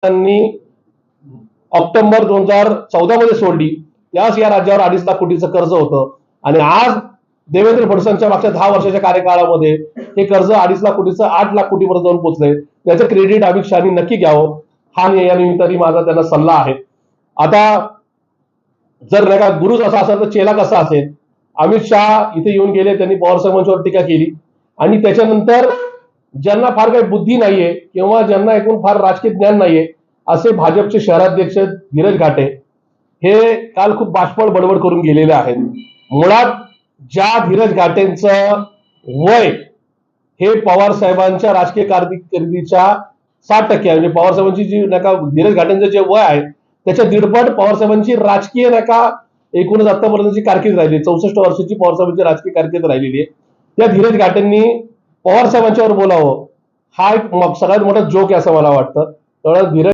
त्यांनी ऑक्टोबर 2014 मध्ये सोडली, त्याच या राज्यावर 2.5 लाख कोटीचं कर्ज होतं. आणि आज देवेंद्र फडणवीसांच्या मागच्या 10 वर्षाच्या कार्यकाळामध्ये हे कर्ज 2.5 लाख कोटीचं 8 लाख कोटीपर्यंत जाऊन पोहोचलंय. त्याचं क्रेडिट अमित शहानी नक्की घ्यावं, हा या निमित्ताने माझा त्यांना सल्ला आहे. आता जर नाही का गुरुच असा असेल तर चेला कसा असेल. अमित शहा इथे येऊन गेले, त्यांनी पवार साहेबांच्यावर टीका केली आणि त्याच्यानंतर ज्यांना फार काही बुद्धी नाहीये किंवा ज्यांना एकूण फार राजकीय ज्ञान नाहीये असे भाजपचे शहराध्यक्ष धीरज घाटे हे काल खूप बाष्पळ बडबड करून गेलेले आहेत. मुळात ज्या धीरज घाटेंचं वय हे पवार साहेबांच्या राजकीय कारकिर्दीच्या 60% आहे. म्हणजे पवार साहेबांची जी नका धीरज घाटेंचं जे वय आहे त्याच्या दीडपट पवार साहेबांची राजकीय नका एकूणच आतापर्यंतची कारकीर्द राहिली. 64 वर्षाची पवार साहेबांची राजकीय कारकीर्द राहिलेली आहे. त्या धीरज घाटेंनी पवार साहेबांच्यावर बोलावं हा एक सगळ्यात मोठा जोक आहे असं मला वाटतं. तर धीरज